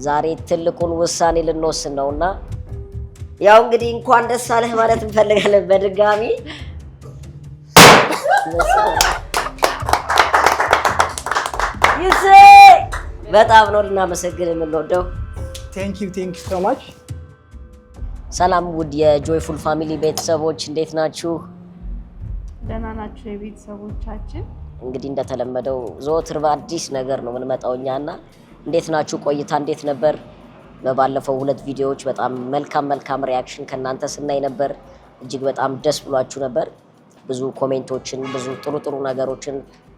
ዛሬ ትልቁን ውሳኔ ልንወስን ነውና ያው እንግዲህ እንኳን ደስ አለህ ማለት እንፈልጋለን በድጋሚ በጣም ነው ልናመሰግን የምንወደው። ቴንክ ዩ ሶ ማች። ሰላም ውድ የጆይፉል ፋሚሊ ቤተሰቦች እንዴት ናችሁ? ደህና ናችሁ የቤተሰቦቻችን? እንግዲህ እንደተለመደው ዘወትር በአዲስ ነገር ነው የምንመጣው እኛና እንዴት ናችሁ? ቆይታ እንዴት ነበር? በባለፈው 2 ቪዲዮዎች በጣም መልካም ሪያክሽን ከናንተ ስናይ ነበር። እጅግ በጣም ደስ ብሏችሁ ነበር። ብዙ ኮሜንቶችን ብዙ ጥሩ ነገሮችን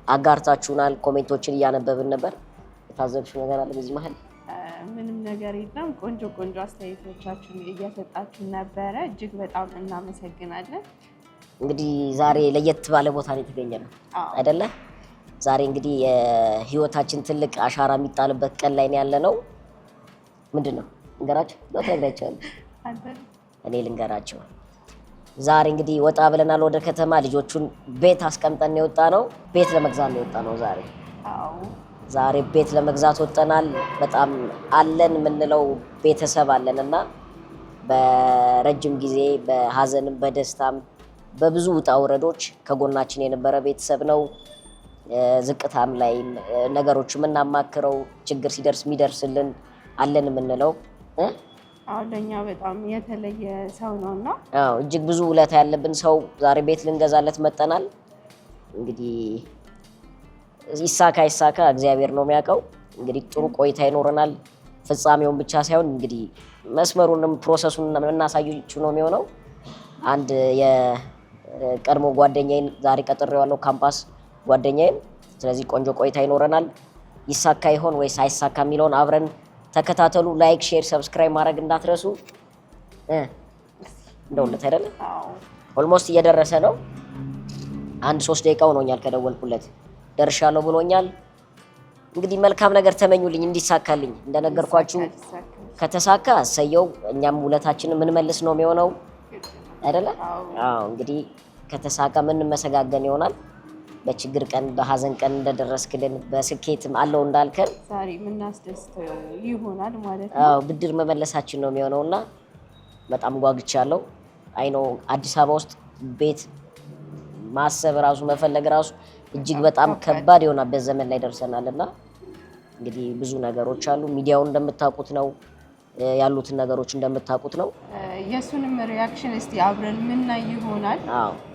አጋርታችሁናል። ኮሜንቶችን እያነበብን ነበር። የታዘብሽው ነገር አለ በዚህ መሀል? ምንም ነገር የለም። ቆንጆ አስተያየቶቻችሁን እየሰጣችሁ ነበረ። እጅግ በጣም እናመሰግናለን። እንግዲህ ዛሬ ለየት ባለ ቦታ ላይ የተገኘነው አይደለ? ዛሬ እንግዲህ የህይወታችን ትልቅ አሻራ የሚጣልበት ቀን ላይ ነው ያለነው። ምንድነው ልንገራቸው? እኔ ልንገራቸው። ዛሬ እንግዲህ ወጣ ብለናል ወደ ከተማ። ልጆቹን ቤት አስቀምጠን የወጣ ነው። ቤት ለመግዛት ነው የወጣ ነው ዛሬ። ዛሬ ቤት ለመግዛት ወጥተናል። በጣም አለን የምንለው ቤተሰብ አለንና በረጅም ጊዜ በሀዘንም በደስታም በብዙ ውጣ ውረዶች ከጎናችን የነበረ ቤተሰብ ነው። ዝቅታም ላይ ነገሮች የምናማክረው ችግር ሲደርስ የሚደርስልን አለን የምንለው ለእኛ በጣም የተለየ ሰው ነውና እጅግ ብዙ ውለታ ያለብን ሰው ዛሬ ቤት ልንገዛለት መጠናል። እንግዲህ ይሳካ እግዚአብሔር ነው የሚያውቀው። እንግዲህ ጥሩ ቆይታ ይኖረናል። ፍጻሜውን ብቻ ሳይሆን እንግዲህ መስመሩንም ፕሮሰሱን እናሳያችሁ ነው የሚሆነው። አንድ የቀድሞ ጓደኛዬን ዛሬ ቀጥሬዋለሁ፣ ካምፓስ ጓደኛዬን። ስለዚህ ቆንጆ ቆይታ ይኖረናል። ይሳካ ይሆን ወይስ አይሳካ የሚለውን አብረን ተከታተሉ። ላይክ፣ ሼር፣ ሰብስክራይብ ማድረግ እንዳትረሱ። እንደውለት አይደለ? ኦልሞስት እየደረሰ ነው። 1-3 ደቂቃ ሆኖኛል ከደወልኩለት። ደርሻለሁ ብሎኛል። እንግዲህ መልካም ነገር ተመኙልኝ እንዲሳካልኝ። እንደነገርኳችሁ ከተሳካ እሰየው፣ እኛም ውለታችንን ምንመልስ ነው የሚሆነው አይደለ? እንግዲህ ከተሳካ ምንመሰጋገን ይሆናል። በችግር ቀን በሀዘን ቀን እንደደረስክልን በስኬትም አለው እንዳልከን ዛሬ ምናስደስተው ይሆናል ማለት ነው። ብድር መመለሳችን ነው የሚሆነውና በጣም ጓግቻለሁ። አይኖ አዲስ አበባ ውስጥ ቤት ማሰብ ራሱ መፈለግ ራሱ እጅግ በጣም ከባድ የሆነበት ዘመን ላይ ደርሰናልና እንግዲህ ብዙ ነገሮች አሉ። ሚዲያውን እንደምታውቁት ነው ያሉትን ነገሮች እንደምታውቁት ነው። የሱንም ሪአክሽን እስቲ አብረን ምናይ ይሆናል።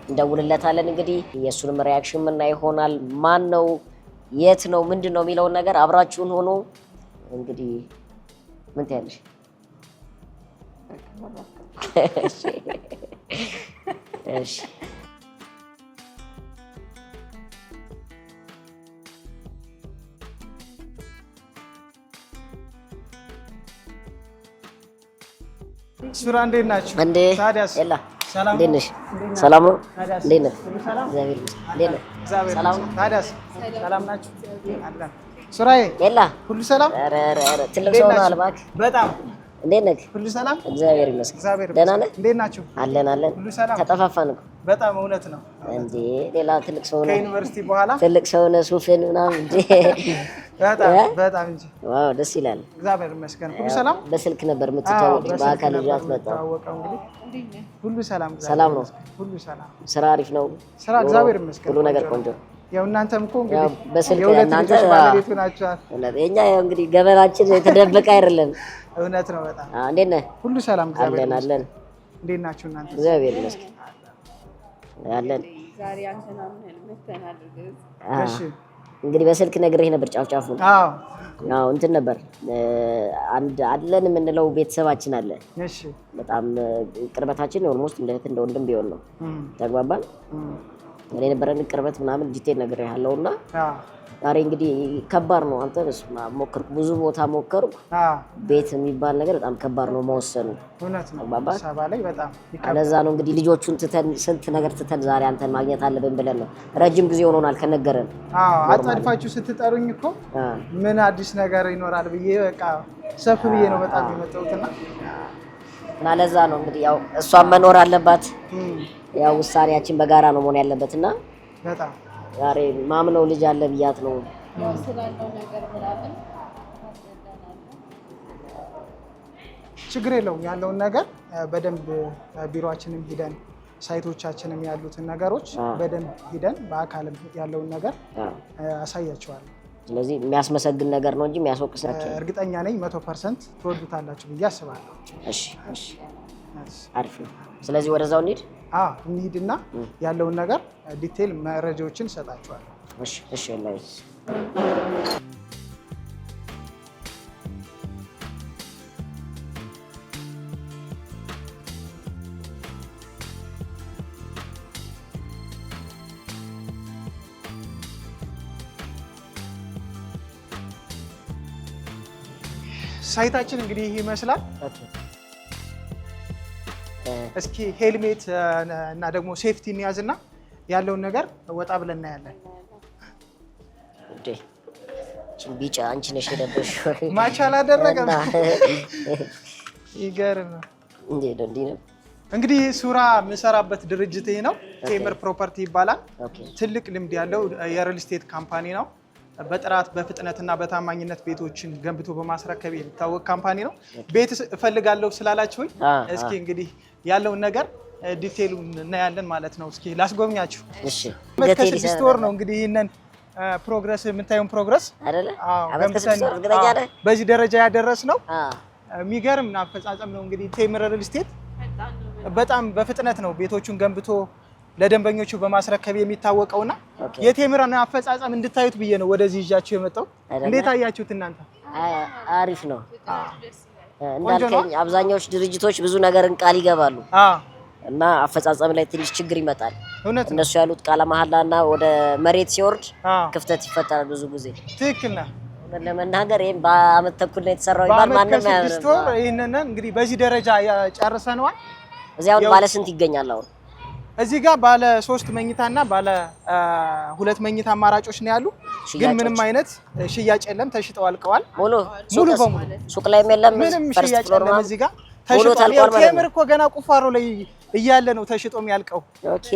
እንደውልለታለን። እንግዲህ የሱንም ሪአክሽን ምናይ ይሆናል። ማን ነው የት ነው ምንድነው የሚለውን ነገር አብራችሁን ሆኖ እንግዲህ ምን ትያለሽ? እሺ ሱራ እንዴት ናችሁ? ታዲያስ እንዴት ነሽ? ሰላም ነው? እንዴት ነህ? ታዲያስ ሰላም ናችሁ? ሱራዬ ሁሉ ሰላም? ትልቅ ሰው ነው አልባክ። በጣም እንዴት ነህ? ሁሉ ሰላም? እግዚአብሔር ይመስገን። ደህና ነህ? እንዴት ናችሁ? አለን። ሁሉ ሰላም? ተጠፋፋን እኮ በጣም እውነት ነው እንዴ። ሌላ ትልቅ ሰው ነው ከዩኒቨርሲቲ በኋላ ትልቅ ሰው ነው ሱፍን ምናምን እንዴ። በጣም እንጂ ዋው ደስ ይላል። እግዚአብሔር ይመስገን። ሁሉ ሰላም? በስልክ ነበር የምትተዋወቁ? በአካል ልጅ መጣ? ሁሉ ሰላም? ሰላም ነው? ሁሉ ሰላም። ስራ አሪፍ ነው? ስራ እግዚአብሔር ይመስገን። ሁሉ ነገር ቆንጆ። ያው እናንተም እኮ እንግዲህ በስልክ እናንተ ባለቤቱ ናችኋል። የኛ ያው እንግዲህ ገበናችን የተደበቀ አይደለም። እውነት ነው በጣም። እንዴት ነህ? ሁሉ ሰላም እግዚአብሔር ይመስገን። አለን። እንዴት ናችሁ እናንተ? እግዚአብሔር ይመስገን አለን። ዛሬ አንተና ምን መተናል? እሺ እንግዲህ በስልክ ነግሬህ ነበር ጫፍጫፉ። እንትን ነበር አንድ አለን የምንለው ቤተሰባችን አለ። እሺ በጣም ቅርበታችን ኦልሞስት እንደ እህት እንደ ወንድም ቢሆን ነው። ተግባባን። እኔ ነበረን ቅርበት ምናምን ዲቴል ነግሬሃለሁና ዛሬ እንግዲህ ከባድ ነው። አንተ ሞከርኩ፣ ብዙ ቦታ ሞከርኩ። ቤት የሚባል ነገር በጣም ከባድ ነው መወሰኑ። እውነት ነው። ሰባ ላይ በጣም ይከብዳል። ለዛ ነው እንግዲህ ልጆቹን ትተን ስንት ነገር ትተን ዛሬ አንተን ማግኘት አለብን ብለን ነው። ረጅም ጊዜ ሆኖናል ከነገረን። አጣድፋችሁ ስትጠሩኝ እኮ ምን አዲስ ነገር ይኖራል ብዬ በቃ ሰፍ ብዬ ነው በጣም የመጣሁትና እና ለዛ ነው እንግዲህ ያው እሷን መኖር አለባት። ያው ውሳኔያችን በጋራ ነው መሆን ያለበትና በጣም ዛሬ ማምነው ልጅ አለ ብያት ነው ስላለው ነገር ምናምን ችግር የለውም። ያለውን ነገር በደንብ ቢሮአችንም ሂደን ሳይቶቻችንም ያሉትን ነገሮች በደንብ ሂደን በአካልም ያለውን ነገር አሳያቸዋለሁ። ስለዚህ የሚያስመሰግን ነገር ነው እንጂ የሚያስወቅስ ነገር እርግጠኛ ነኝ 100% ትወዱታላችሁ ብዬ አስባለሁ። እሺ እሺ፣ አሪፍ ነው። ስለዚህ ወደዛው እንሂድ። እንሂድና ያለውን ነገር ዲቴል መረጃዎችን እሰጣችኋለሁ። እሺ እሺ። ላይ ሳይታችን እንግዲህ ይመስላል። እስኪ ሄልሜት እና ደግሞ ሴፍቲ እንያዝና ያለውን ነገር ወጣ ብለን እናያለን። ቢጫ አንቺ ነሽ የለበሽ ማቻ አላደረገም። ይገርም ነው። እንግዲህ ሱራ የምሰራበት ድርጅት ይሄ ነው። ቴምር ፕሮፐርቲ ይባላል። ትልቅ ልምድ ያለው የሪል ስቴት ካምፓኒ ነው። በጥራት በፍጥነትና በታማኝነት ቤቶችን ገንብቶ በማስረከብ የሚታወቅ ካምፓኒ ነው። ቤት እፈልጋለሁ ስላላችሁኝ እስኪ እንግዲህ ያለውን ነገር ዲቴይሉን እናያለን ማለት ነው። እስኪ ላስጎብኛችሁ። እሺ። ከ6 ወር ነው እንግዲህ ይሄንን ፕሮግረስ የምታዩን ፕሮግረስ አይደለ? በዚህ ደረጃ ያደረስ ነው። የሚገርም አፈጻጸም ነው። እንግዲህ ቴምር ሪል ስቴት በጣም በፍጥነት ነው ቤቶቹን ገንብቶ ለደንበኞቹ በማስረከብ የሚታወቀውና የቴምርን አፈጻጸም እንድታዩት ብዬ ነው ወደዚህ ይዣችሁ የመጣው። እንዴት አያችሁት እናንተ? አሪፍ ነው። እንዳልከኝ አብዛኛዎች ድርጅቶች ብዙ ነገርን ቃል ይገባሉ እና አፈጻጸም ላይ ትንሽ ችግር ይመጣል። እነሱ ያሉት ቃለ መሐላና ወደ መሬት ሲወርድ ክፍተት ይፈጠራል ብዙ ጊዜ። ትክክል ነህ። ለመናገር ይሄን በአመት ተኩል ነው የተሰራው ይባል ማንንም ያያረው። ይሄንን እንግዲህ በዚህ ደረጃ ጨርሰናል። እዚያው ባለ ስንት ይገኛል አሁን? እዚህ ጋር ባለ 3 መኝታና ባለ 2 መኝታ አማራጮች ነው ያሉ። ግን ምንም አይነት ሽያጭ የለም፣ ተሽጠው አልቀዋል። ሙሉ በሙሉ ሱቅ ላይ የለም፣ ምንም ሽያጭ የለም። እዚህ ጋር ተሽጧል። ቴምር እኮ ገና ቁፋሮ ላይ እያለ ነው ተሽጦ የሚያልቀው። ኦኬ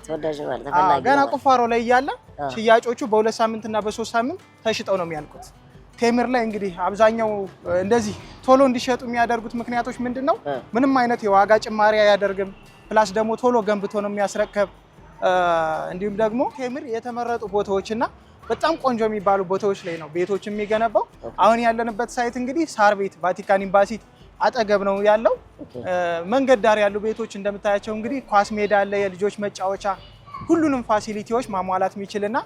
ተወዳጅ ማለት ተፈላጊ ገና ቁፋሮ ላይ እያለ ሽያጮቹ በ2 ሳምንትና በ3 ሳምንት ተሽጠው ነው የሚያልቁት። ቴምር ላይ እንግዲህ አብዛኛው እንደዚህ ቶሎ እንዲሸጡ የሚያደርጉት ምክንያቶች ምንድነው? ምንም አይነት የዋጋ ጭማሪ አያደርግም። ፕላስ ደግሞ ቶሎ ገንብቶ ነው የሚያስረከብ። እንዲሁም ደግሞ ቴምር የተመረጡ ቦታዎችና በጣም ቆንጆ የሚባሉ ቦታዎች ላይ ነው ቤቶች የሚገነባው። አሁን ያለንበት ሳይት እንግዲህ ሳር ቤት ቫቲካን ኤምባሲ አጠገብ ነው ያለው። መንገድ ዳር ያሉ ቤቶች እንደምታያቸው እንግዲህ ኳስ ሜዳ አለ፣ የልጆች መጫወቻ፣ ሁሉንም ፋሲሊቲዎች ማሟላት የሚችልና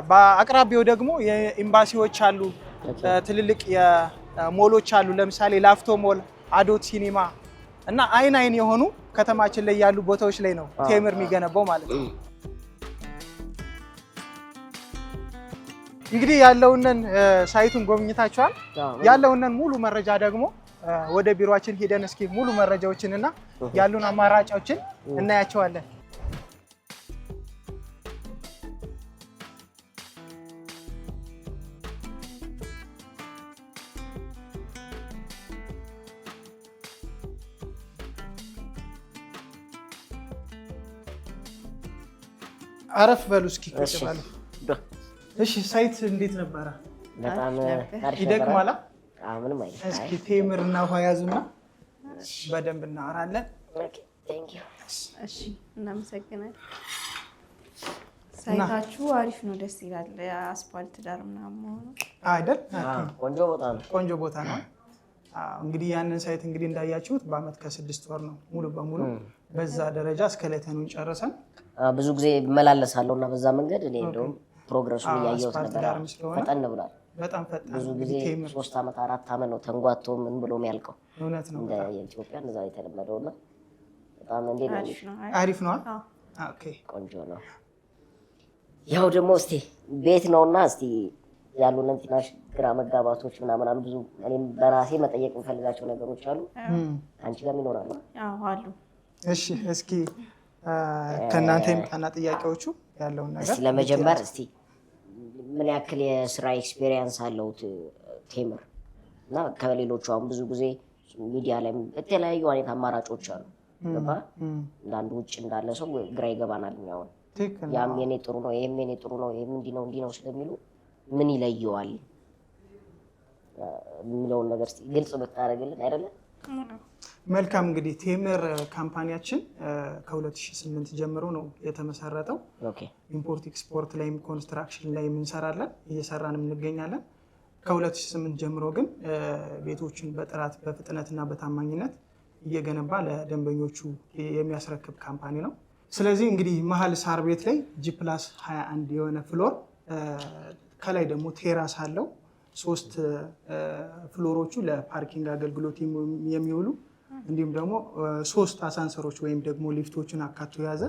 በአቅራቢያው ደግሞ የኤምባሲዎች አሉ፣ ትልልቅ የሞሎች አሉ። ለምሳሌ ላፍቶ ሞል፣ አዶት ሲኒማ እና አይን የሆኑ ከተማችን ላይ ያሉ ቦታዎች ላይ ነው ቴምር የሚገነባው ማለት ነው። እንግዲህ ያለውንን ሳይቱን ጎብኝታችኋል። ያለውንን ሙሉ መረጃ ደግሞ ወደ ቢሮአችን ሄደን እስኪ ሙሉ መረጃዎችንና ያሉን አማራጮችን እናያቸዋለን። አረፍ በሉ እስኪ ቁጭ በሉ። እሺ ሳይት እንዴት ነበረ? በጣም ይደክማል። ምንም አይደል። እስኪ ቴምርና ውሃ ያዙና በደንብ እናወራለን። እሺ እናመሰግናለን። ሳይታችሁ አሪፍ ነው፣ ደስ ይላል። አስፋልት ዳር ምናምን መሆኑ አይደል? ቆንጆ ቦታ ነው። ቆንጆ ቦታ ነው። እንግዲህ ያንን ሳይት እንግዲህ እንዳያችሁት በአመት ከ6 ወር ነው ሙሉ በሙሉ በዛ ደረጃ እስከለተኑን ጨርሰን ብዙ ጊዜ እመላለሳለሁ እና በዛ መንገድ እኔ እንደውም ፕሮግረሱን እያየሁት ነበር። ፈጠን ብሏል። በጣም ፈጠን። ብዙ ጊዜ 3 ዓመት 4 ዓመት ነው ተንጓቶ ምን ብሎ የሚያልቀው። እውነት ነው። እንደ ኢትዮጵያ እንደዛ የተለመደው እና በጣም እንዴ ነው። አሪፍ ነው። ኦኬ ቆንጆ ነው። ያው ደግሞ እስቲ ቤት ነውና እስቲ ያሉንን ትናሽ ግራ መጋባቶች ምናምን ብዙ እኔም በራሴ መጠየቅ የምፈልጋቸው ነገሮች አሉ። አንቺ ጋርም ይኖራሉ? አዎ አሉ። እሺ እስኪ ከእናንተ የመጣና ጥያቄዎቹ ያለውን ነገር እስቲ ለመጀመር እስቲ ምን ያክል የስራ ኤክስፔሪየንስ አለው ቴምር እና ከሌሎቹ አሁን ብዙ ጊዜ ሚዲያ ላይ የተለያዩ አይነት አማራጮች አሉ። ገባ እንዳንዱ ውጭ እንዳለ ሰው ግራ ይገባናል። ያው ያም የኔ ጥሩ ነው፣ ይሄም የኔ ጥሩ ነው፣ ይሄም እንዲህ ነው ስለሚሉ ምን ይለየዋል? የሚለውን ነገር እስኪ ግልጽ ብታደርግልን አይደለ? መልካም እንግዲህ ቴምር ካምፓኒያችን ከ2008 ጀምሮ ነው የተመሰረተው። ኢምፖርት ኤክስፖርት ላይም ኮንስትራክሽን ላይ እንሰራለን፣ እየሰራንም እንገኛለን። ከ2008 ጀምሮ ግን ቤቶችን በጥራት በፍጥነትና በታማኝነት እየገነባ ለደንበኞቹ የሚያስረክብ ካምፓኒ ነው። ስለዚህ እንግዲህ መሀል ሳር ቤት ላይ G+21 የሆነ ፍሎር ከላይ ደግሞ ቴራስ አለው። 3 ፍሎሮቹ ለፓርኪንግ አገልግሎት የሚውሉ እንዲሁም ደግሞ 3 አሳንሰሮች ወይም ደግሞ ሊፍቶችን አካቶ የያዘ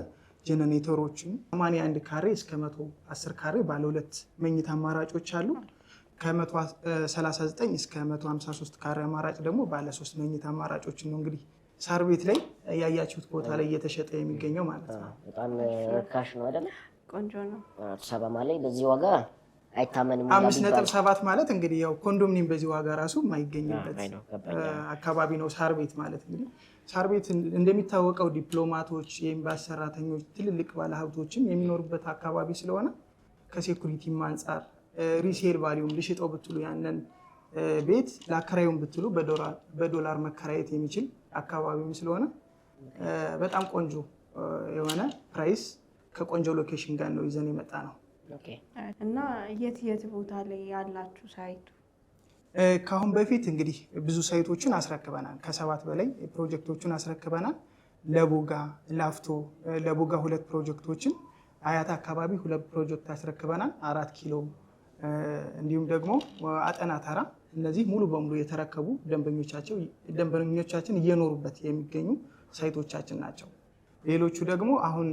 ጀነሬተሮችን 81 ካሬ እስከ 110 ካሬ ባለ 2 መኝታ አማራጮች አሉ። ከ139 እስከ 153 ካሬ አማራጭ ደግሞ ባለ 3 መኝታ አማራጮችን ነው እንግዲህ ሳር ቤት ላይ ያያችሁት ቦታ ላይ እየተሸጠ የሚገኘው ማለት ነው። በጣም ርካሽ ነው አይደል? ቆንጆ ነው። አዲስ አበባ ማለት በዚህ ዋጋ አይታመንም። 5.7 ማለት እንግዲህ ያው ኮንዶሚኒየም በዚህ ዋጋ ራሱ የማይገኝበት አካባቢ ነው ሳር ቤት ማለት። እንግዲህ ሳር ቤት እንደሚታወቀው ዲፕሎማቶች፣ የኤምባሲ ሰራተኞች፣ ትልልቅ ባለሀብቶችም የሚኖሩበት አካባቢ ስለሆነ ከሴኩሪቲም አንጻር ሪሴል ቫሊዩም ልሽጠው ብትሉ ያንን ቤት ለአከራዩም ብትሉ በዶላር መከራየት የሚችል አካባቢም ስለሆነ በጣም ቆንጆ የሆነ ፕራይስ ከቆንጆ ሎኬሽን ጋር ነው ይዘን የመጣ ነው። እና የት ቦታ ላይ ያላችሁ ሳይቱ? ከአሁን በፊት እንግዲህ ብዙ ሳይቶችን አስረክበናል። ከ7 በላይ ፕሮጀክቶችን አስረክበናል። ለቡጋ፣ ላፍቶ፣ ለቡጋ 2 ፕሮጀክቶችን፣ አያት አካባቢ 2 ፕሮጀክት አስረክበናል። 4 ኪሎ እንዲሁም ደግሞ አጠና ተራ። እነዚህ ሙሉ በሙሉ የተረከቡ ደንበኞቻችን እየኖሩበት የሚገኙ ሳይቶቻችን ናቸው። ሌሎቹ ደግሞ አሁን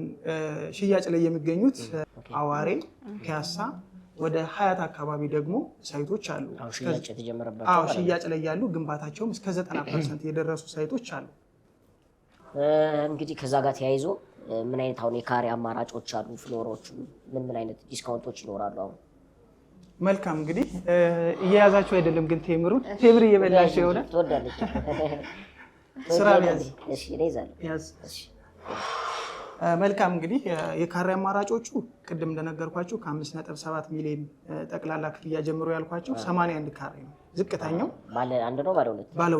ሽያጭ ላይ የሚገኙት አዋሬ፣ ፒያሳ፣ ወደ ሀያት አካባቢ ደግሞ ሳይቶች አሉ። ሽያጭ ላይ ያሉ ግንባታቸውም እስከ 90% የደረሱ ሳይቶች አሉ። እንግዲህ ከዛ ጋር ተያይዞ ምን አይነት አሁን የካሬ አማራጮች አሉ? ፍሎሮቹ ምን አይነት ዲስካውንቶች ይኖራሉ? አሁን መልካም እንግዲህ እየያዛችሁ አይደለም ግን ቴምር እየበላችሁ የሆነ ትወዳለች ስራ ያዝ። መልካም እንግዲህ የካሬ አማራጮቹ ቅድም እንደነገርኳችሁ ከ5.7 ሚሊዮን ጠቅላላ ክፍያ ጀምሮ ያልኳቸው 81 ካሬ ነው ዝቅተኛው። ባለ አንድ ነው ባለ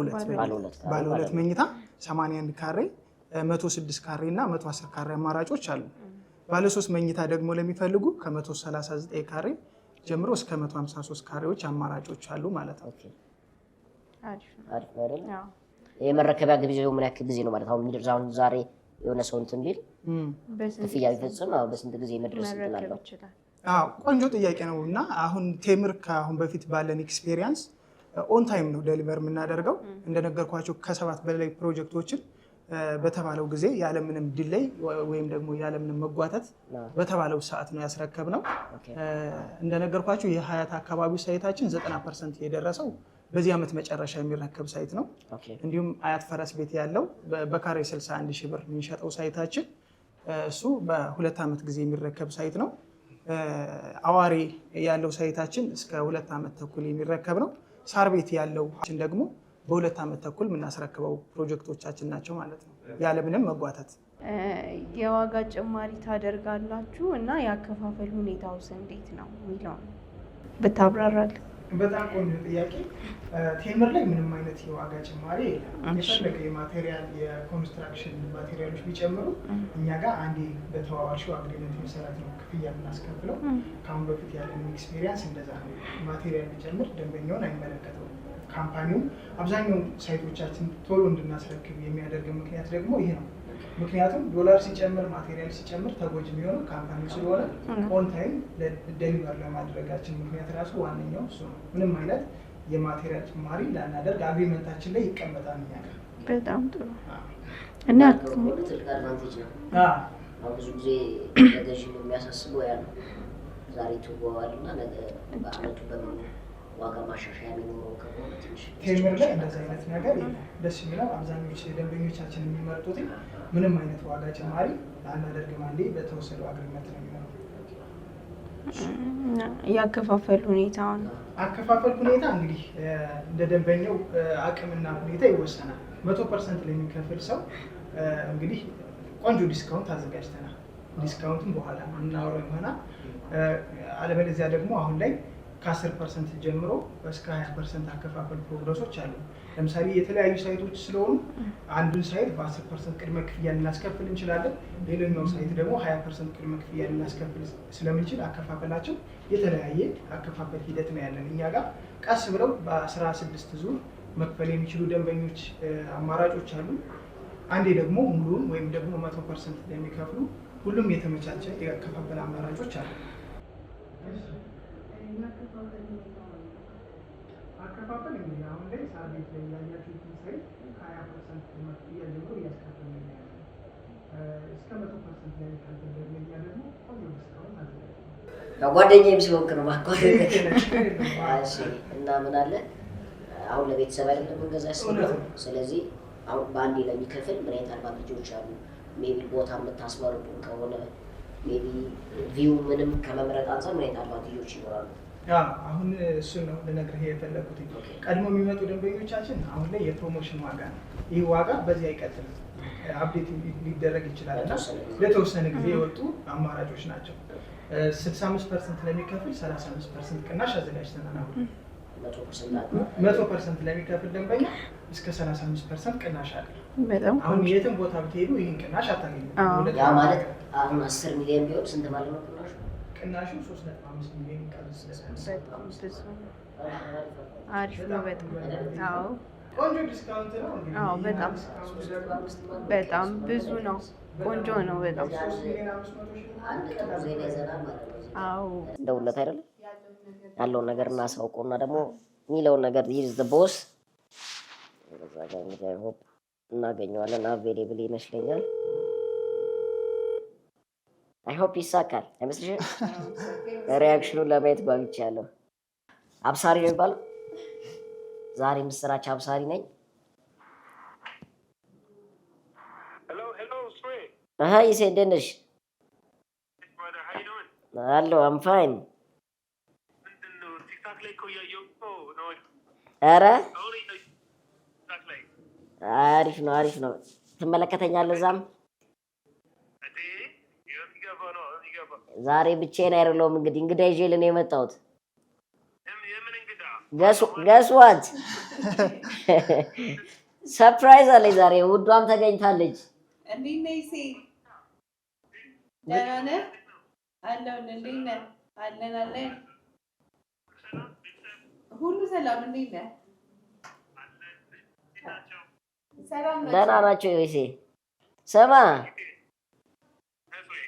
ሁለት መኝታ 81 ካሬ፣ 106 ካሬ እና 110 ካሬ አማራጮች አሉ። ባለ 3 መኝታ ደግሞ ለሚፈልጉ ከ139 ካሬ ጀምሮ እስከ 153 ካሬዎች አማራጮች አሉ ማለት ነው። አሪፍ አይደል? የመረከቢያ ጊዜው ምን ያክል ጊዜ ነው ማለት? አሁን ዛሬ የሆነ ሰው እንትን ቢል ክፍያ ቢፈጽም በስንት ጊዜ መድረስ ይችላል? ቆንጆ ጥያቄ ነው። እና አሁን ቴምር ከአሁን በፊት ባለን ኤክስፔሪየንስ ኦን ታይም ነው ዴሊቨር የምናደርገው። እንደነገርኳቸው ከ7 በላይ ፕሮጀክቶችን በተባለው ጊዜ ያለምንም ዲሌይ ወይም ደግሞ ያለምንም መጓተት በተባለው ሰዓት ነው ያስረከብነው። እንደነገርኳቸው የሀያት አካባቢ ሳይታችን 90% የደረሰው በዚህ ዓመት መጨረሻ የሚረከብ ሳይት ነው። እንዲሁም አያት ፈረስ ቤት ያለው በካሬ 61 ሺህ ብር የሚሸጠው ሳይታችን እሱ በ2 ዓመት ጊዜ የሚረከብ ሳይት ነው። አዋሬ ያለው ሳይታችን እስከ 2 ዓመት ተኩል የሚረከብ ነው። ሳር ቤት ያለው ደግሞ በ2 ዓመት ተኩል የምናስረክበው ፕሮጀክቶቻችን ናቸው ማለት ነው፣ ያለምንም መጓተት። የዋጋ ጭማሪ ታደርጋላችሁ እና የአከፋፈል ሁኔታውስ እንዴት ነው የሚለው ብታብራራል? በጣም ቆንጆ ጥያቄ። ቴምር ላይ ምንም አይነት የዋጋ ጭማሪ የለም። የፈለገ የማቴሪያል የኮንስትራክሽን ማቴሪያሎች ቢጨምሩ እኛ ጋር አንዴ በተዋዋልሽው አግሪመንት መሰረት ነው ክፍያ የምናስከፍለው። ከአሁን በፊት ያለን ኤክስፔሪየንስ እንደዛ ነው። ማቴሪያል ቢጨምር ደንበኛውን አይመለከተውም። ካምፓኒውም አብዛኛው ሳይቶቻችን ቶሎ እንድናስረክብ የሚያደርግ ምክንያት ደግሞ ይሄ ነው። ምክንያቱም ዶላር ሲጨምር ማቴሪያል ሲጨምር ተጎጂ የሚሆነው ካምፓኒው ስለሆነ ኦን ታይም ዴሊቨር ለማድረጋችን ምክንያት ራሱ ዋነኛው እሱ ነው። ምንም አይነት የማቴሪያል ጭማሪ ላናደርግ አግሪመንታችን ላይ ይቀመጣል። እኛ ጋር በጣም ጥሩ እና ትልቅ አድቫንቴጅ ነው። ብዙ ጊዜ ለገዢ የሚያሳስበው ያ ነው። ዛሬ ትወዋልና ነገ በአመቱ በምን ዋጋ ማሻሻያ የሚኖረው ከሆነ ትንሽ ቴምር ላይ እንደዚህ አይነት ነገር ደስ የሚለው አብዛኞቹ ደንበኞቻችን የሚመርጡት ምንም አይነት ዋጋ ጭማሪ አናደርግም። አንዴ በተወሰደው አግሪመንት ነው የሚሆነው። የአከፋፈል ሁኔታ እንግዲህ እንደ ደንበኛው አቅምና ሁኔታ ይወሰናል። 100% ለሚከፍል ሰው እንግዲህ ቆንጆ ዲስካውንት አዘጋጅተናል። ዲስካውንቱን በኋላ የምናወራው ይሆናል። አለበለዚያ ደግሞ አሁን ላይ ከ10% ጀምሮ እስከ 20% አከፋፈል ፕሮግረሶች አሉ። ለምሳሌ የተለያዩ ሳይቶች ስለሆኑ አንዱን ሳይት በ10% ቅድመ ክፍያ ልናስከፍል እንችላለን። ሌላኛው ሳይት ደግሞ 20% ቅድመ ክፍያ ልናስከፍል ስለምንችል አከፋፈላቸው የተለያየ አከፋፈል ሂደት ነው ያለን። እኛ ጋር ቀስ ብለው በ16 ዙር መክፈል የሚችሉ ደንበኞች አማራጮች አሉ። አንዴ ደግሞ ሙሉን ወይም ደግሞ 100% ለሚከፍሉ ሁሉም የተመቻቸ የአከፋፈል አማራጮች አሉ። አከፋፈል እንግዲህ አሁን ላይ ሳር ቤት ላይ ያያችሁት ሳይት ከ20% ክፍያ ጀምሮ እያስከፈልን ነው ያለው። እስከ 100% ላይ የሚከፍል ደንበኛ ደግሞ ቆንጆ ዲስካውንት አለ። ጓደኛዬም ሲሆን ነው ማቋረጥ። እሺ እና ምን አለ አሁን ለቤተሰብ አይደለም እንገዛ ያስፈልጋል። ስለዚህ አሁን በአንዴ ለሚከፍል ምን አይነት አድቫንቴጆች አሉ? ሜቢ ቦታ የምታስመርጡ ከሆነ ሜቢ ቪው ምንም ከመምረጥ አንፃር ምን አይነት አድቫንቴጆች ይኖራሉ? አሁን እሱን ነው ልነግርህ የፈለኩት። ቀድሞ የሚመጡ ደንበኞቻችን አሁን ላይ የፕሮሞሽን ዋጋ ነው። ይህ ዋጋ በዚህ አይቀጥልም፣ አፕዴት ሊደረግ ይችላል እና ለተወሰነ ጊዜ የወጡ አማራጮች ናቸው። 65% ለሚከፍል 35% ቅናሽ አዘጋጅተናል። አሁን 100% ለሚከፍል ደንበኛ እስከ 35% ቅናሽ አለ። አሁን የትም ቦታ ብትሄዱ ይህን ቅናሽ አታገኙም። ያ ማለት አሁን 10 ሚሊዮን ቢሆን ስንት ማለት ነው ቅናሹ? ቅናሹ 3.5 ሚሊዮን ይቀርስ። አሪፍ ነው በጣም። አዎ ቆንጆ ዲስካውንት ነው። አዎ በጣም ብዙ ነው። ቆንጆ ነው በጣም። አዎ እንደውለት አይደለም ያለውን ነገር እናሳውቀውና ደግሞ የሚለውን ነገር ይዝ ዘ ቦስ በዛ ጋር እንግዲህ አይ ሆፕ እናገኘዋለን። አቬሌብል ይመስለኛል። አይ ሆፕ ይሳካል። አይመስልሽም? ሪያክሽኑን ለማየት ጓጉቻለሁ። አብሳሪ ነው የሚባለው ዛሬ ምስራች አብሳሪ ነኝ። ይሴ እንደት ነሽ? አለሁ አም ፋይን። ኧረ አሪፍ ነው አሪፍ ነው። ትመለከተኛለህ እዛም? ዛሬ ብቻዬን አይደለሁም እንግዲህ እንግዳ ይዤ ነው የመጣሁት። ገስ ዋት ሰርፕራይዝ አለኝ ዛሬ። ውዷም ተገኝታለች። እንዴት ነህ ይሴ? ደህና ነህ? አለሁልህ። እንዴት ነህ? አለን ሁሉ ሰላም። እንዴት ነህ? ደህና ናቸው ይሴ። ስማ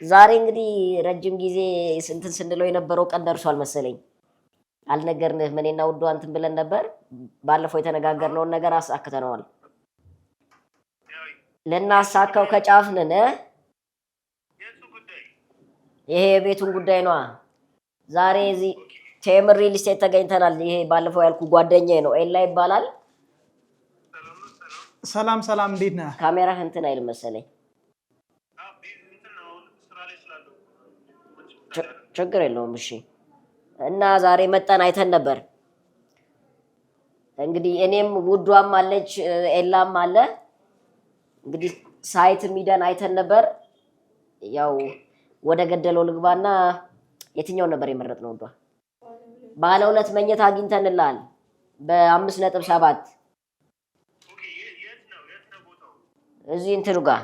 ዛሬ እንግዲህ ረጅም ጊዜ እንትን ስንለው የነበረው ቀን ደርሷል መሰለኝ። አልነገርንህም። እኔና ውዷ እንትን ብለን ነበር። ባለፈው የተነጋገርነውን ነገር አሳክተነዋል። ልናሳካው ከጫፍ ነን። ይሄ የቤቱን ጉዳይ ነዋ። ዛሬ እዚህ ቴምር ሪል ስቴት ተገኝተናል። ይሄ ባለፈው ያልኩ ጓደኛዬ ነው፣ ኤላ ይባላል። ሰላም ሰላም፣ እንዴት ነህ? ካሜራህ እንትን አይል መሰለኝ። ችግር የለውም። እሺ እና ዛሬ መጠን አይተን ነበር። እንግዲህ እኔም ውዷም አለች ኤላም አለ። እንግዲህ ሳይት ሚደን አይተን ነበር። ያው ወደ ገደለው ልግባና የትኛውን ነበር የመረጥነው? ውዷ ባለ 2 መኝታ አግኝተንልሃል በ5.7 እዚህ እንትኑ ጋር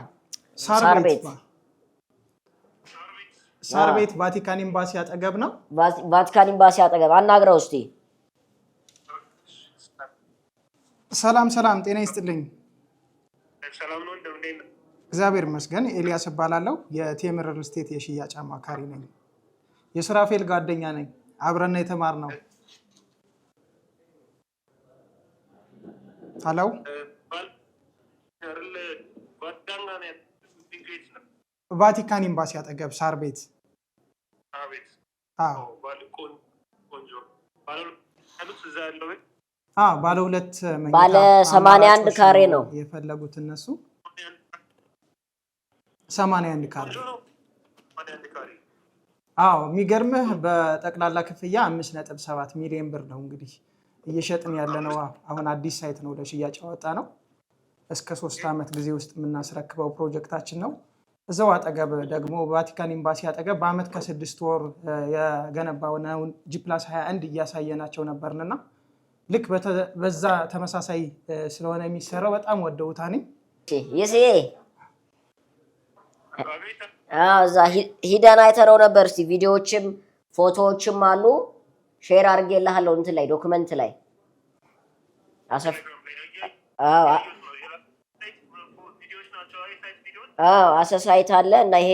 ሳር ቤት ቫቲካን ኤምባሲ አጠገብ ነው። ቫቲካን ኤምባሲ አጠገብ አናግረው እስቲ። ሰላም ሰላም፣ ጤና ይስጥልኝ። ሰላም ነው እንደምን? እግዚአብሔር ይመስገን። ኤልያስ እባላለሁ። የቴምር ሪል ስቴት የሽያጭ አማካሪ ነኝ። የሱራፌል ጓደኛ ነኝ። አብረን የተማርነው። ሄሎ ቫቲካን ኤምባሲ አጠገብ ሳር ቤት። ባለ 2 መኝታ ባለ 81 ካሬ ነው የፈለጉት እነሱ። 81 ካሬ። የሚገርምህ በጠቅላላ ክፍያ 5.7 ሚሊዮን ብር ነው እንግዲህ እየሸጥን ያለ ነው። አሁን አዲስ ሳይት ነው ለሽያጭ ያወጣ ነው። እስከ 3 ዓመት ጊዜ ውስጥ የምናስረክበው ፕሮጀክታችን ነው። እዛው አጠገብ ደግሞ ቫቲካን ኤምባሲ አጠገብ በአመት ከ6 ወር የገነባውን G+21 እያሳየናቸው ነበርንና ልክ በዛ ተመሳሳይ ስለሆነ የሚሰራው በጣም ወደውታኒ ይሴ እዛ ሂደን አይተነው ነበር። እስቲ ቪዲዮዎችም ፎቶዎችም አሉ ሼር አድርጌልሃለሁ እንትን ላይ ዶክመንት ላይ አሰሳይት አለ እና ይሄ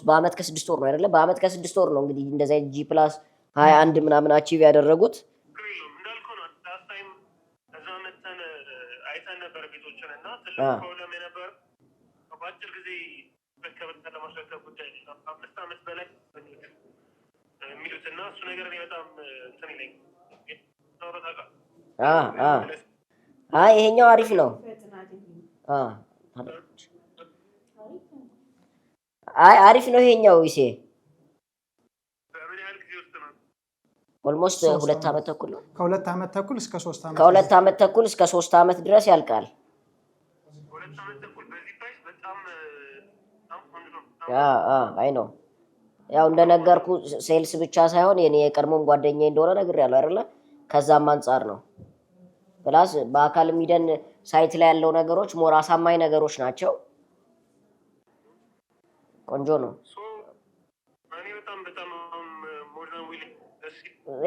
በአመት ከ6 ወር ነው አይደለ? በአመት ከ6 ወር ነው እንግዲህ እንደዚህ G+21 ምናምን አቺቭ ያደረጉት። ይሄኛው አሪፍ ነው። አሪፍ ነው ይሄኛው ይሴ ኦልሞስት 2 አመት ተኩል ነው። ከ2 አመት ተኩል እስከ 3 አመት ከ2 አመት ተኩል እስከ 3 አመት ድረስ ያልቃል። አይ ነው ያው እንደነገርኩ ሴልስ ብቻ ሳይሆን የኔ የቀድሞም ጓደኛዬ እንደሆነ ነግሬያለሁ አይደለ? ከዛም አንፃር ነው። ፕላስ በአካል የሚደን ሳይት ላይ ያለው ነገሮች ሞር አሳማኝ ነገሮች ናቸው። ቆንጆ ነው።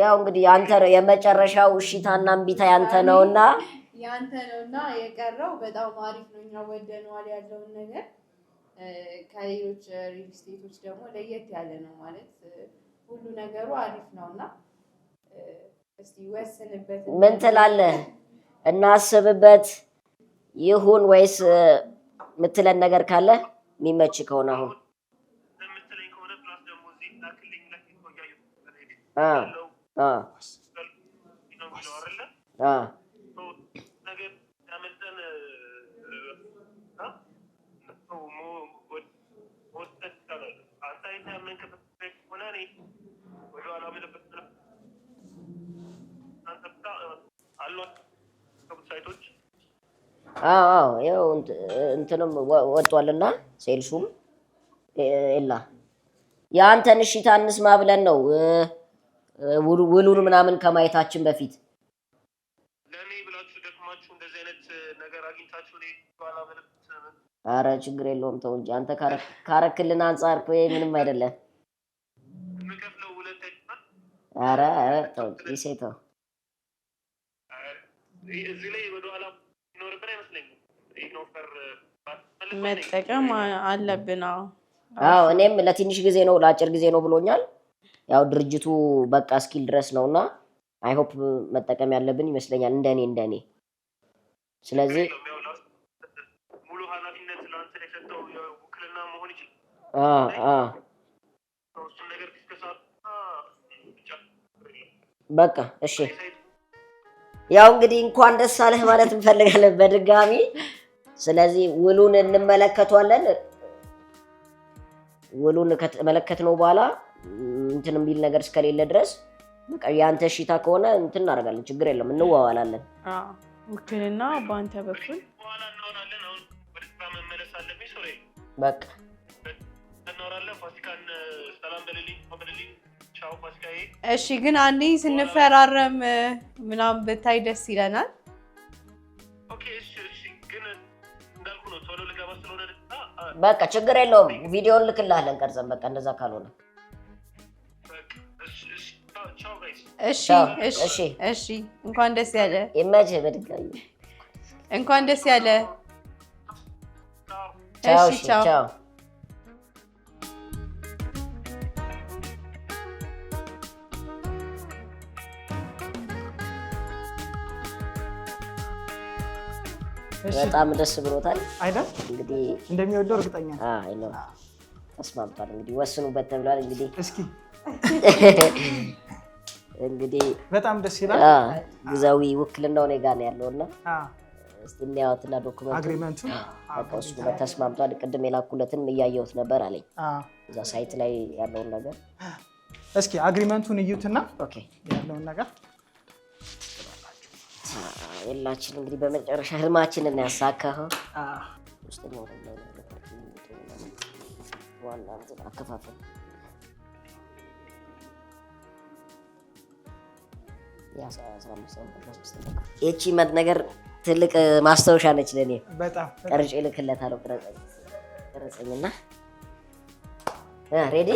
ያው እንግዲህ አንተ የመጨረሻው እሺታና እምቢታ ያንተ ነውና የቀረው በጣም አሪፍ ነው። እኛ ወደነዋል ያለውን ነገር ከሌሎች ሪል ስቴቶች ደግሞ ለየት ያለ ነው ማለት ሁሉ ነገሩ አሪፍ ነውና እስቲ ወስንበት። ምን ትላለህ? እናስብበት ይሁን ወይስ ምትለን ነገር ካለ የሚመች ከሆነ አሁን ያው እንትንም ወጥቷልና ሴልሱም ኤላ ያንተን እሺታ እንስማ ብለን ነው ውሉን ምናምን ከማየታችን በፊት ለኔ ብላችሁ ደክማችሁ እንደዚህ አይነት ነገር አግኝታችሁ ነው ባላበለበት። አረ ችግር የለውም ተው እንጂ አንተ ካረክልን አንፃር ምንም አይደለም። ምከፍለው ሁለተኛ አረ ተው ይሴተው እዚህ ላይ ወደ ኋላ ይኖርብን አይመስለኝም። ኢግኖፈር መጠቀም አለብን። እኔም ለትንሽ ጊዜ ነው ለአጭር ጊዜ ነው ብሎኛል። ያው ድርጅቱ በቃ ስኪል ድረስ ነውና አይ ሆፕ መጠቀም ያለብን ይመስለኛል እንደኔ። ስለዚህ ሙሉ ኃላፊነት ለአንተ የሰጠው የውክልና መሆን ይችላል። እሱን ነገር በቃ እሺ። ያው እንግዲህ እንኳን ደስ አለህ ማለት እንፈልጋለን በድጋሚ። ስለዚህ ውሉን እንመለከቷለን። ውሉን ከተመለከትነው በኋላ እንትን የሚል ነገር እስከሌለ ድረስ በቃ ያንተ እሺታ ከሆነ እንትን እናደርጋለን። ችግር የለም እንዋዋላለን። ውክልና በአንተ በኩል በኋላ እናወራለን። አሁን ወደ ስራ መመለስ አለብኝ። ሶሪ በቃ እናወራለን። ፋሲካን ሰላም በልልኝ። ቻው ፋሲካዬ። እሺ ግን አንዴ ስንፈራረም ምናምን ብታይ ደስ ይለናል። ኦኬ እሺ ግን እንዳልኩ ነው ቶሎ ልገባ ስለሆነ በቃ ችግር የለውም። ቪዲዮን ልክልሃለን ቀርጸን። በቃ እንደዛ ካልሆነ እሺ እንኳን ደስ ያለ። ይመችህ በድጋሚ እንኳን ደስ ያለ። ቻው። በጣም ደስ ብሎታል አይደል? እንግዲህ እንደሚወደው እርግጠኛ ነው። ተስማምቷል። እንግዲህ ወስኑበት ተብሏል። እንግዲህ እስኪ እንግዲህ በጣም ደስ ይላል። ግዛዊ ውክልናው እኔ ጋር ነው ያለውና እስቲ እንያወትና ዶክመንቱ አውቀውስ ተስማምቷል። ቅድም የላኩለትን እያየሁት ነበር አለኝ እዛ ሳይት ላይ ያለውን ነገር። እስኪ አግሪመንቱን እዩትና ኦኬ ያለውን ነገር የላችን እንግዲህ በመጨረሻ ህልማችንን ያሳካኸው ዋና አከፋፈል ይቺ ነገር ትልቅ ማስታወሻ ነች ለኔ። በጣም ቀርጬ ልክለታለሁ። ቀረጸኝና ሬዲ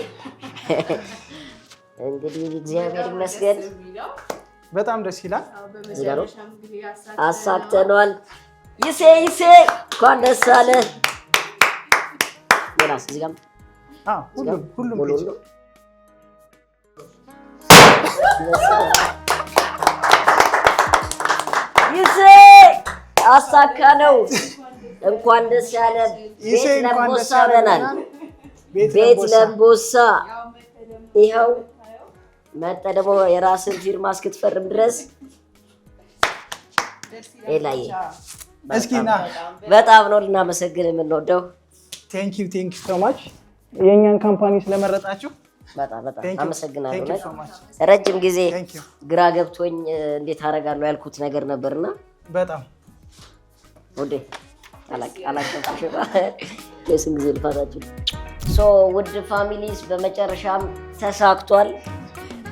እንግዲህ እግዚአብሔር ይመስገን በጣም ደስ ይላል። አሳክተነዋል። ይሴ እንኳን ደስ አለ። ሌላስ እዚህ ጋር ሁሉም ይሴ አሳካ ነው። እንኳን ደስ ያለ። ቤት ለምቦሳ ብለናል። ቤት ለምቦሳ ይኸው መጠ ደግሞ የራስን ፊርማ እስክትፈርም ድረስ ላይ እስኪና በጣም ነው ልናመሰግን የምንወደው። ቴንክ ዩ ሶ ማች የእኛን ካምፓኒ ስለመረጣችሁ በጣም አመሰግናለሁ። ረጅም ጊዜ ግራ ገብቶኝ እንዴት አደርጋለሁ ያልኩት ነገር ነበርና በጣም ወዴ አላቀምሽ የስንት ጊዜ ልፋታችሁ። ውድ ፋሚሊስ በመጨረሻም ተሳክቷል።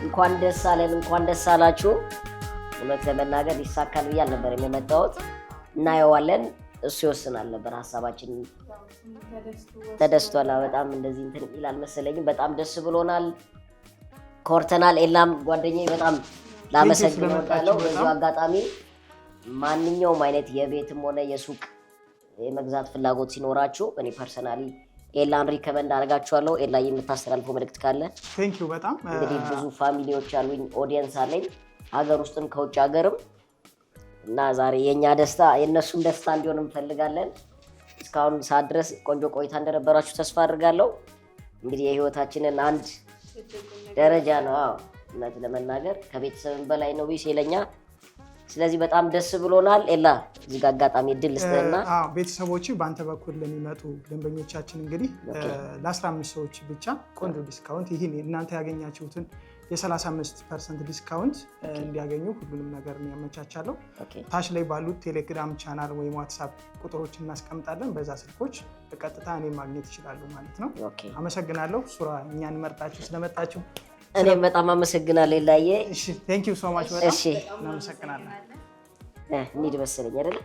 እንኳን ደስ አለን፣ እንኳን ደስ አላችሁ። እውነት ለመናገር ይሳካል ብዬ አልነበረም የመጣሁት። እናየዋለን፣ እሱ ይወስናል ነበር ሀሳባችን። ተደስቷል። በጣም እንደዚህ እንትን ይላል መሰለኝም። በጣም ደስ ብሎናል፣ ኮርተናል። ኤላም ጓደኛዬ በጣም ላመሰግን እወዳለሁ። በዚሁ አጋጣሚ ማንኛውም አይነት የቤትም ሆነ የሱቅ የመግዛት ፍላጎት ሲኖራችሁ እኔ ፐርሰናሊ ኤላን ሪከመንድ አደርጋችኋለሁ። ኤላ የምታስተላልፈው መልእክት ካለ? ቴንክ ዩ በጣም እንግዲህ ብዙ ፋሚሊዎች አሉኝ፣ ኦዲየንስ አለኝ ሀገር ውስጥም ከውጭ ሀገርም እና ዛሬ የኛ ደስታ የነሱም ደስታ እንዲሆን እንፈልጋለን። እስካሁን ሰዓት ድረስ ቆንጆ ቆይታ እንደነበራችሁ ተስፋ አድርጋለሁ። እንግዲህ የህይወታችንን አንድ ደረጃ ነው እውነት ለመናገር ከቤተሰብም በላይ ነው ይለኛ። ስለዚህ በጣም ደስ ብሎናል። ኤላ እዚህ ጋር አጋጣሚ እድል ልስጥህና ቤተሰቦች በአንተ በኩል ለሚመጡ ደንበኞቻችን እንግዲህ ለ15 ሰዎች ብቻ ቆንጆ ዲስካውንት ይህን እናንተ ያገኛችሁትን የ35% ዲስካውንት እንዲያገኙ ሁሉንም ነገር ያመቻቻለሁ። ታች ላይ ባሉት ቴሌግራም ቻናል ወይም ዋትሳፕ ቁጥሮች እናስቀምጣለን። በዛ ስልኮች በቀጥታ እኔ ማግኘት ይችላሉ ማለት ነው። አመሰግናለሁ ሱራ፣ እኛን መርጣችሁ ስለመጣችሁ። እኔም በጣም አመሰግናለሁ ላየ። እሺ ቴንክ ዩ ሶ ማች። በጣም እናመሰግናለን። እንሂድ መሰለኝ አይደል?